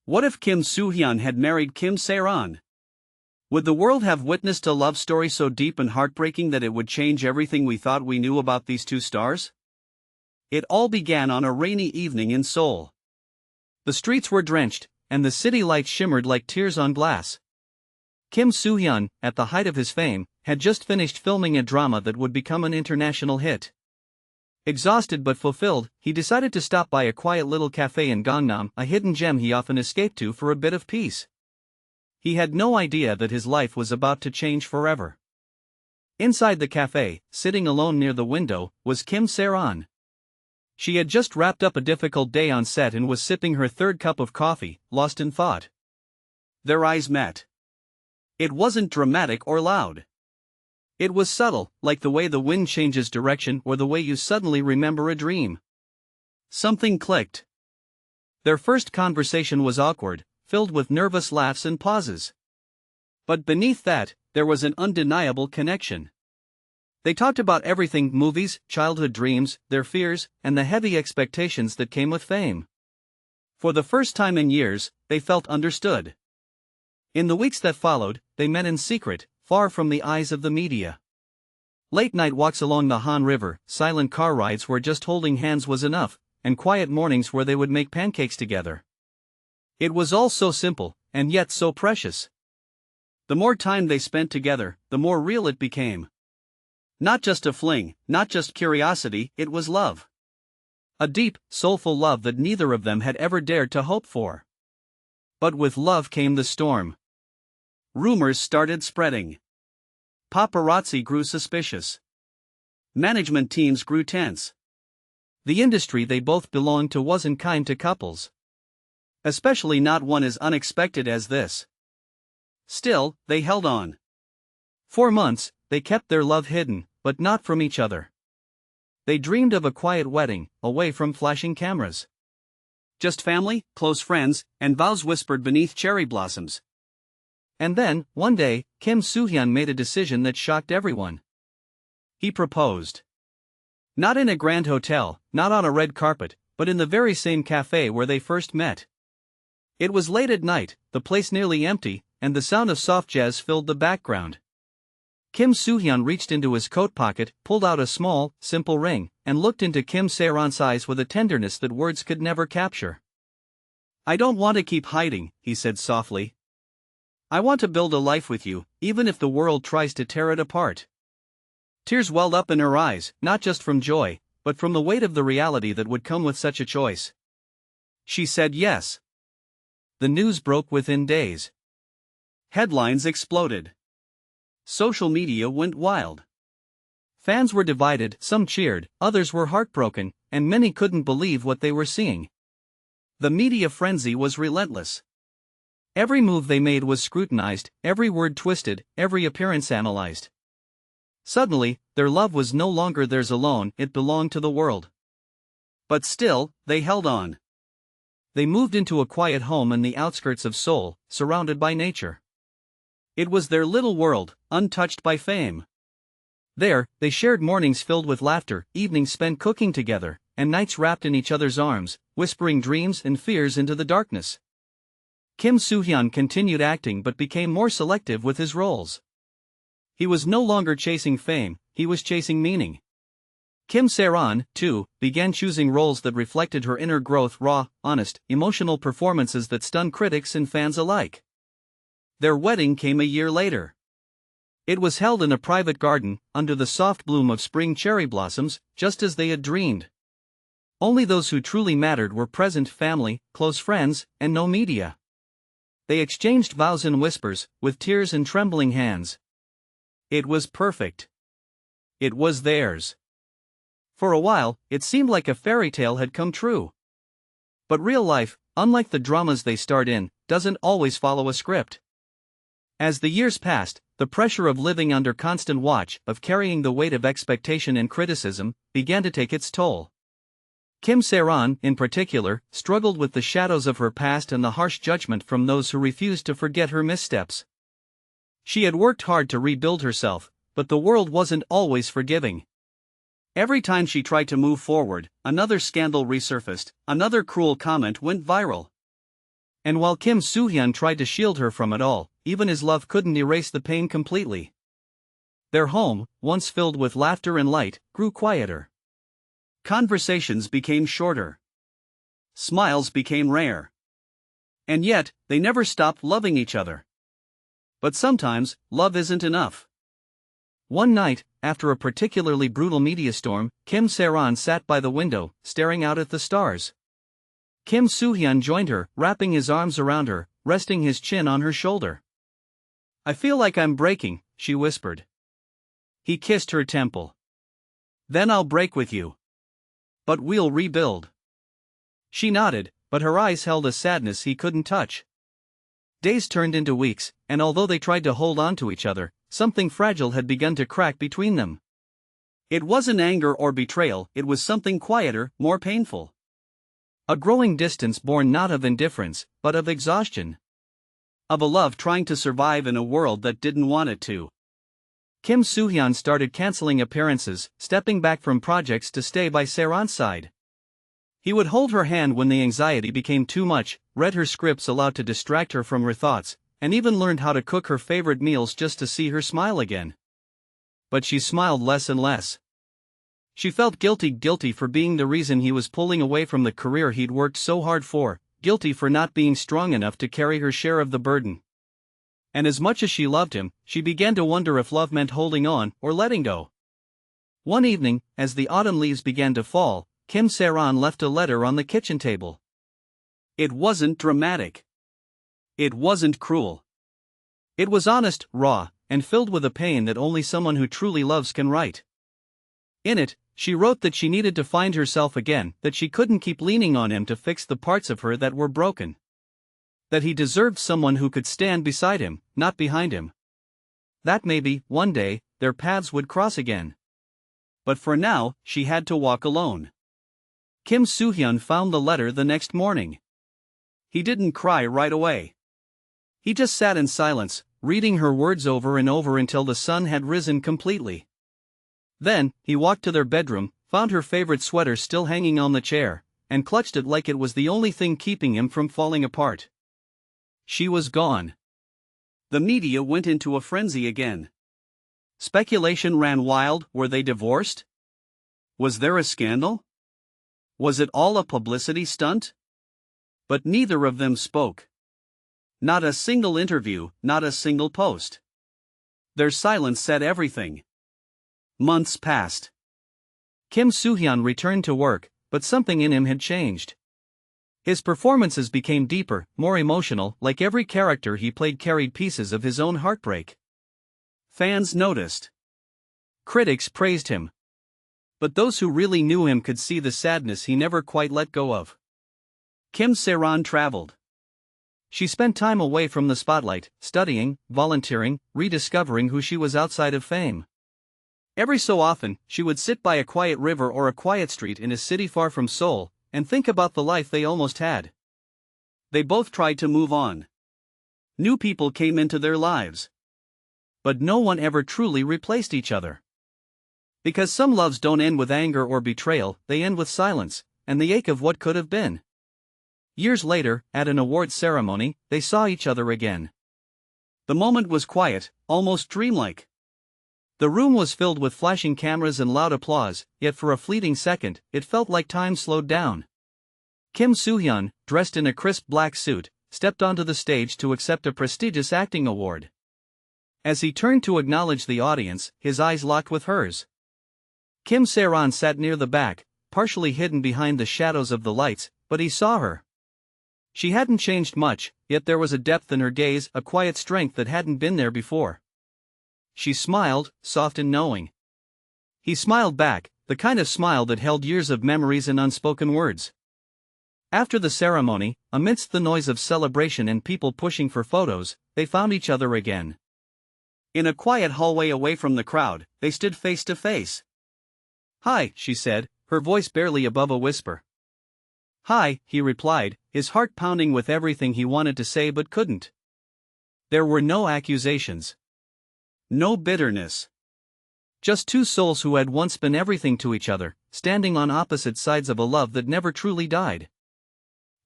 What if Kim Soo-hyun had married Kim Sae-ron? Would the world have witnessed a love story so deep and heartbreaking that it would change everything we thought we knew about these two stars? It all began on a rainy evening in Seoul. The streets were drenched, and the city lights shimmered like tears on glass. Kim Soo-hyun, at the height of his fame, had just finished filming a drama that would become an international hit. Exhausted but fulfilled, he decided to stop by a quiet little cafe in Gangnam, a hidden gem he often escaped to for a bit of peace. He had no idea that his life was about to change forever. Inside the cafe, sitting alone near the window, was Kim Sae-ron. She had just wrapped up a difficult day on set and was sipping her third cup of coffee, lost in thought. Their eyes met. It wasn't dramatic or loud. It was subtle, like the way the wind changes direction or the way you suddenly remember a dream. Something clicked. Their first conversation was awkward, filled with nervous laughs and pauses. But beneath that, there was an undeniable connection. They talked about everything: movies, childhood dreams, their fears, and the heavy expectations that came with fame. For the first time in years, they felt understood. In the weeks that followed, they met in secret, far from the eyes of the media. Late-night walks along the Han River, silent car rides where just holding hands was enough, and quiet mornings where they would make pancakes together. It was all so simple, and yet so precious. The more time they spent together, the more real it became. Not just a fling, not just curiosity, it was love. A deep, soulful love that neither of them had ever dared to hope for. But with love came the storm. Rumors started spreading. Paparazzi grew suspicious. Management teams grew tense. The industry they both belonged to wasn't kind to couples. Especially not one as unexpected as this. Still, they held on. For months, they kept their love hidden, but not from each other. They dreamed of a quiet wedding, away from flashing cameras. Just family, close friends, and vows whispered beneath cherry blossoms. And then, one day, Kim Soo-hyun made a decision that shocked everyone. He proposed. Not in a grand hotel, not on a red carpet, but in the very same cafe where they first met. It was late at night, the place nearly empty, and the sound of soft jazz filled the background. Kim Soo-hyun reached into his coat pocket, pulled out a small, simple ring, and looked into Kim Sae-ron's eyes with a tenderness that words could never capture. "I don't want to keep hiding," he said softly. "I want to build a life with you, even if the world tries to tear it apart." Tears welled up in her eyes, not just from joy, but from the weight of the reality that would come with such a choice. She said yes. The news broke within days. Headlines exploded. Social media went wild. Fans were divided, some cheered, others were heartbroken, and many couldn't believe what they were seeing. The media frenzy was relentless. Every move they made was scrutinized, every word twisted, every appearance analyzed. Suddenly, their love was no longer theirs alone, it belonged to the world. But still, they held on. They moved into a quiet home in the outskirts of Seoul, surrounded by nature. It was their little world, untouched by fame. There, they shared mornings filled with laughter, evenings spent cooking together, and nights wrapped in each other's arms, whispering dreams and fears into the darkness. Kim Soo-hyun continued acting but became more selective with his roles. He was no longer chasing fame, he was chasing meaning. Kim Sae-ron, too, began choosing roles that reflected her inner growth: raw, honest, emotional performances that stunned critics and fans alike. Their wedding came a year later. It was held in a private garden, under the soft bloom of spring cherry blossoms, just as they had dreamed. Only those who truly mattered were present: family, close friends, and no media. They exchanged vows in whispers, with tears and trembling hands. It was perfect. It was theirs. For a while, it seemed like a fairy tale had come true. But real life, unlike the dramas they starred in, doesn't always follow a script. As the years passed, the pressure of living under constant watch, of carrying the weight of expectation and criticism, began to take its toll. Kim Sae-ron, in particular, struggled with the shadows of her past and the harsh judgment from those who refused to forget her missteps. She had worked hard to rebuild herself, but the world wasn't always forgiving. Every time she tried to move forward, another scandal resurfaced, another cruel comment went viral. And while Kim Soo-hyun tried to shield her from it all, even his love couldn't erase the pain completely. Their home, once filled with laughter and light, grew quieter. Conversations became shorter. Smiles became rare. And yet, they never stopped loving each other. But sometimes, love isn't enough. One night, after a particularly brutal media storm, Kim Sae-ron sat by the window, staring out at the stars. Kim Soo-hyun joined her, wrapping his arms around her, resting his chin on her shoulder. "I feel like I'm breaking," she whispered. He kissed her temple. "Then I'll break with you. But we'll rebuild." She nodded, but her eyes held a sadness he couldn't touch. Days turned into weeks, and although they tried to hold on to each other, something fragile had begun to crack between them. It wasn't anger or betrayal, it was something quieter, more painful. A growing distance born not of indifference, but of exhaustion. Of a love trying to survive in a world that didn't want it to. Kim Soo-hyun started canceling appearances, stepping back from projects to stay by Sae-ron's side. He would hold her hand when the anxiety became too much, read her scripts aloud to distract her from her thoughts, and even learned how to cook her favorite meals just to see her smile again. But she smiled less and less. She felt guilty for being the reason he was pulling away from the career he'd worked so hard for, guilty for not being strong enough to carry her share of the burden. And as much as she loved him, she began to wonder if love meant holding on or letting go. One evening, as the autumn leaves began to fall, Kim Sae-ron left a letter on the kitchen table. It wasn't dramatic. It wasn't cruel. It was honest, raw, and filled with a pain that only someone who truly loves can write. In it, she wrote that she needed to find herself again, that she couldn't keep leaning on him to fix the parts of her that were broken. That he deserved someone who could stand beside him, not behind him. That maybe, one day, their paths would cross again. But for now, she had to walk alone. Kim Soo-hyun found the letter the next morning. He didn't cry right away. He just sat in silence, reading her words over and over until the sun had risen completely. Then, he walked to their bedroom, found her favorite sweater still hanging on the chair, and clutched it like it was the only thing keeping him from falling apart. She was gone. The media went into a frenzy again. Speculation ran wild. Were they divorced? Was there a scandal? Was it all a publicity stunt? But neither of them spoke. Not a single interview, not a single post. Their silence said everything. Months passed. Kim Soo-hyun returned to work, but something in him had changed. His performances became deeper, more emotional, like every character he played carried pieces of his own heartbreak. Fans noticed. Critics praised him. But those who really knew him could see the sadness he never quite let go of. Kim Sae-ron traveled. She spent time away from the spotlight, studying, volunteering, rediscovering who she was outside of fame. Every so often, she would sit by a quiet river or a quiet street in a city far from Seoul, and think about the life they almost had. They both tried to move on. New people came into their lives. But no one ever truly replaced each other. Because some loves don't end with anger or betrayal, they end with silence, and the ache of what could have been. Years later, at an awards ceremony, they saw each other again. The moment was quiet, almost dreamlike. The room was filled with flashing cameras and loud applause, yet for a fleeting second, it felt like time slowed down. Kim Soo-hyun, dressed in a crisp black suit, stepped onto the stage to accept a prestigious acting award. As he turned to acknowledge the audience, his eyes locked with hers. Kim Sae-ron sat near the back, partially hidden behind the shadows of the lights, but he saw her. She hadn't changed much, yet there was a depth in her gaze, a quiet strength that hadn't been there before. She smiled, soft and knowing. He smiled back, the kind of smile that held years of memories and unspoken words. After the ceremony, amidst the noise of celebration and people pushing for photos, they found each other again. In a quiet hallway away from the crowd, they stood face to face. "Hi," she said, her voice barely above a whisper. "Hi," he replied, his heart pounding with everything he wanted to say but couldn't. There were no accusations. No bitterness. Just two souls who had once been everything to each other, standing on opposite sides of a love that never truly died.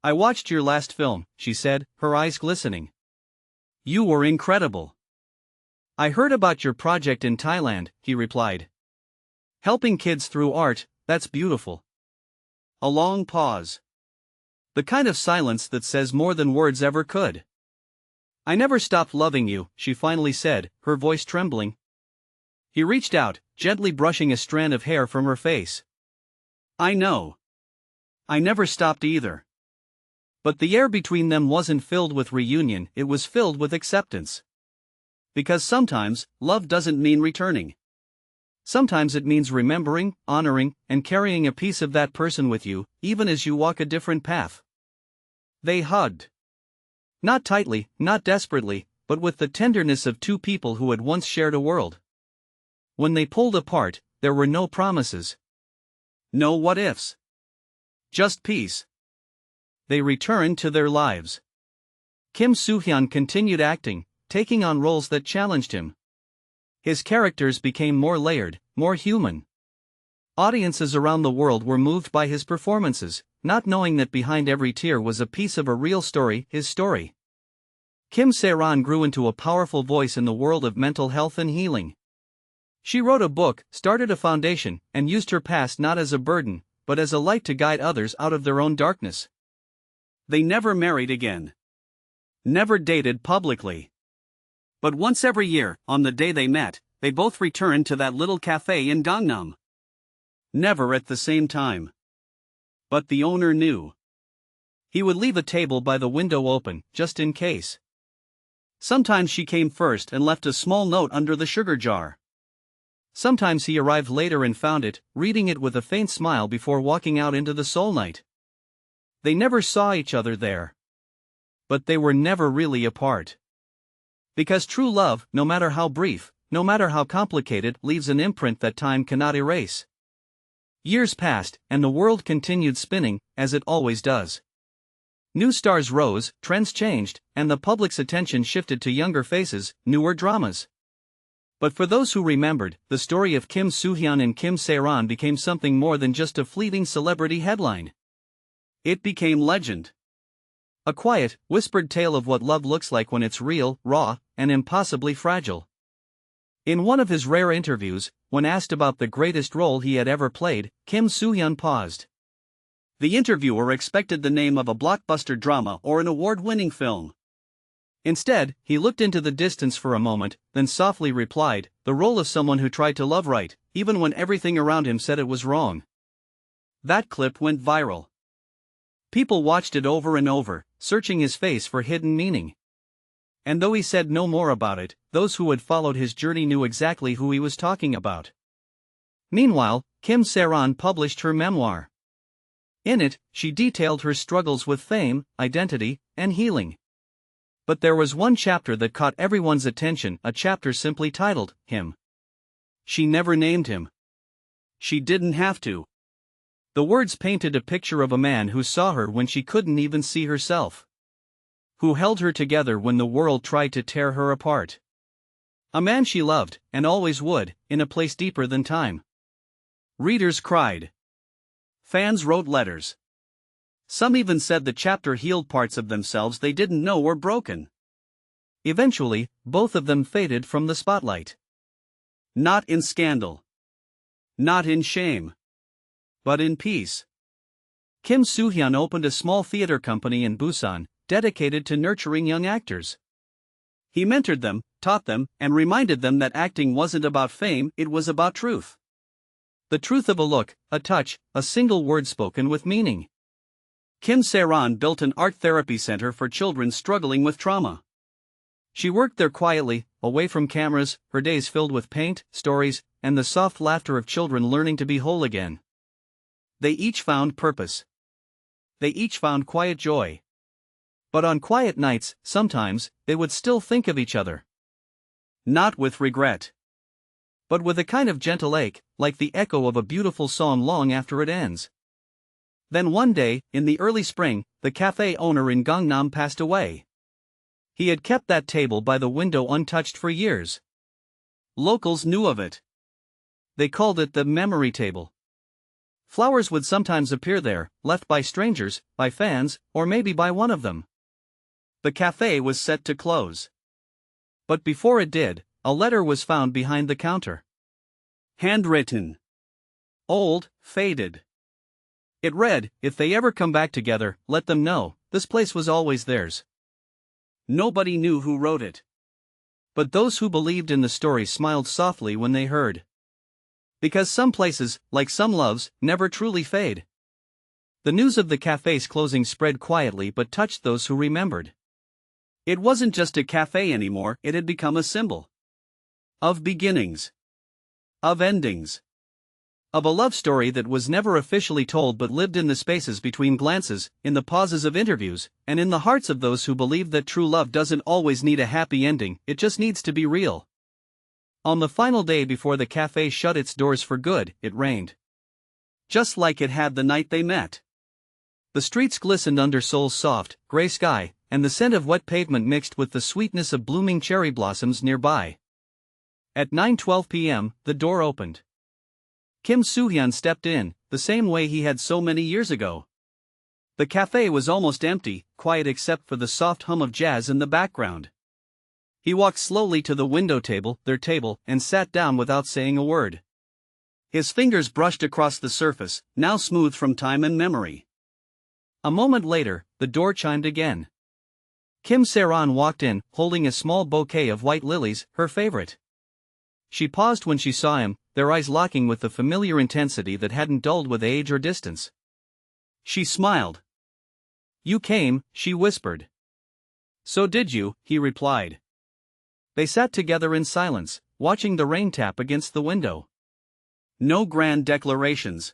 I watched your last film, she said, her eyes glistening. You were incredible. I heard about your project in Thailand, he replied. Helping kids through art, that's beautiful. A long pause. The kind of silence that says more than words ever could. I never stopped loving you, she finally said, her voice trembling. He reached out, gently brushing a strand of hair from her face. I know. I never stopped either. But the air between them wasn't filled with reunion, it was filled with acceptance. Because sometimes, love doesn't mean returning. Sometimes it means remembering, honoring, and carrying a piece of that person with you, even as you walk a different path. They hugged. Not tightly, not desperately, but with the tenderness of two people who had once shared a world. When they pulled apart, there were no promises. No what-ifs. Just peace. They returned to their lives. Kim Soo-hyun continued acting, taking on roles that challenged him. His characters became more layered, more human. Audiences around the world were moved by his performances, not knowing that behind every tear was a piece of a real story, his story. Kim Sae-ron grew into a powerful voice in the world of mental health and healing. She wrote a book, started a foundation, and used her past not as a burden, but as a light to guide others out of their own darkness. They never married again. Never dated publicly. But once every year, on the day they met, they both returned to that little cafe in Gangnam. Never at the same time. But the owner knew. He would leave a table by the window open, just in case. Sometimes she came first and left a small note under the sugar jar. Sometimes he arrived later and found it, reading it with a faint smile before walking out into the soul night. They never saw each other there. But they were never really apart. Because true love, no matter how brief, no matter how complicated, leaves an imprint that time cannot erase. Years passed, and the world continued spinning, as it always does. New stars rose, trends changed, and the public's attention shifted to younger faces, newer dramas. But for those who remembered, the story of Kim Soo-hyun and Kim Sae-ron became something more than just a fleeting celebrity headline. It became legend. A quiet, whispered tale of what love looks like when it's real, raw, and impossibly fragile. In one of his rare interviews, when asked about the greatest role he had ever played, Kim Soo-hyun paused. The interviewer expected the name of a blockbuster drama or an award-winning film. Instead, he looked into the distance for a moment, then softly replied, the role of someone who tried to love right, even when everything around him said it was wrong. That clip went viral. People watched it over and over, searching his face for hidden meaning. And though he said no more about it, those who had followed his journey knew exactly who he was talking about. Meanwhile, Kim Sae-ron published her memoir. In it, she detailed her struggles with fame, identity, and healing. But there was one chapter that caught everyone's attention, a chapter simply titled, Him. She never named him. She didn't have to. The words painted a picture of a man who saw her when she couldn't even see herself. Who held her together when the world tried to tear her apart. A man she loved, and always would, in a place deeper than time. Readers cried. Fans wrote letters. Some even said the chapter healed parts of themselves they didn't know were broken. Eventually, both of them faded from the spotlight. Not in scandal. Not in shame. But in peace. Kim Soo-hyun opened a small theater company in Busan, dedicated to nurturing young actors. He mentored them, taught them, and reminded them that acting wasn't about fame, it was about truth. The truth of a look, a touch, a single word spoken with meaning. Kim Sae-ron built an art therapy center for children struggling with trauma. She worked there quietly, away from cameras, her days filled with paint, stories, and the soft laughter of children learning to be whole again. They each found purpose. They each found quiet joy. But on quiet nights, sometimes, they would still think of each other. Not with regret. But with a kind of gentle ache, like the echo of a beautiful song long after it ends. Then one day, in the early spring, the cafe owner in Gangnam passed away. He had kept that table by the window untouched for years. Locals knew of it. They called it the memory table. Flowers would sometimes appear there, left by strangers, by fans, or maybe by one of them. The cafe was set to close. But before it did, a letter was found behind the counter. Handwritten. Old, faded. It read, "If they ever come back together, let them know, this place was always theirs." Nobody knew who wrote it. But those who believed in the story smiled softly when they heard. Because some places, like some loves, never truly fade. The news of the cafe's closing spread quietly but touched those who remembered. It wasn't just a cafe anymore, it had become a symbol. Of beginnings. Of endings. Of a love story that was never officially told but lived in the spaces between glances, in the pauses of interviews, and in the hearts of those who believed that true love doesn't always need a happy ending, it just needs to be real. On the final day before the cafe shut its doors for good, it rained. Just like it had the night they met. The streets glistened under Seoul's soft, gray sky, and the scent of wet pavement mixed with the sweetness of blooming cherry blossoms nearby. At 9:12 p.m., the door opened. Kim Soo-hyun stepped in, the same way he had so many years ago. The cafe was almost empty, quiet except for the soft hum of jazz in the background. He walked slowly to the window table, their table, and sat down without saying a word. His fingers brushed across the surface, now smooth from time and memory. A moment later, the door chimed again. Kim Sae-ron walked in, holding a small bouquet of white lilies, her favorite. She paused when she saw him, their eyes locking with the familiar intensity that hadn't dulled with age or distance. She smiled. "You came," she whispered. "So did you," he replied. They sat together in silence, watching the rain tap against the window. No grand declarations.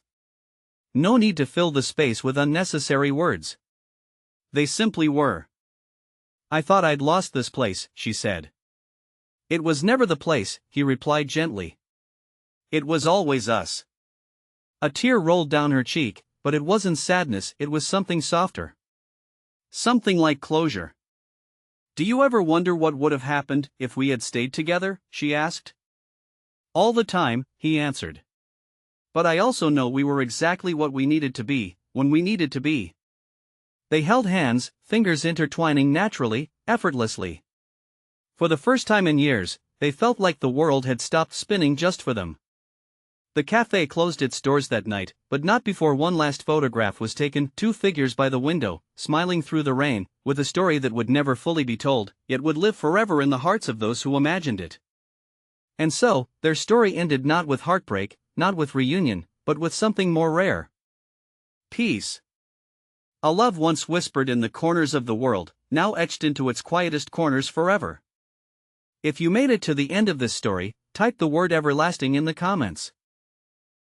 No need to fill the space with unnecessary words. They simply were. "I thought I'd lost this place," she said. "It was never the place," he replied gently. "It was always us." A tear rolled down her cheek, but it wasn't sadness, it was something softer. Something like closure. "Do you ever wonder what would have happened if we had stayed together?" she asked. "All the time," he answered. "But I also know we were exactly what we needed to be, when we needed to be." They held hands, fingers intertwining naturally, effortlessly. For the first time in years, they felt like the world had stopped spinning just for them. The cafe closed its doors that night, but not before one last photograph was taken, two figures by the window, smiling through the rain, with a story that would never fully be told, yet would live forever in the hearts of those who imagined it. And so, their story ended not with heartbreak, not with reunion, but with something more rare. Peace. A love once whispered in the corners of the world, now etched into its quietest corners forever. If you made it to the end of this story, type the word everlasting in the comments.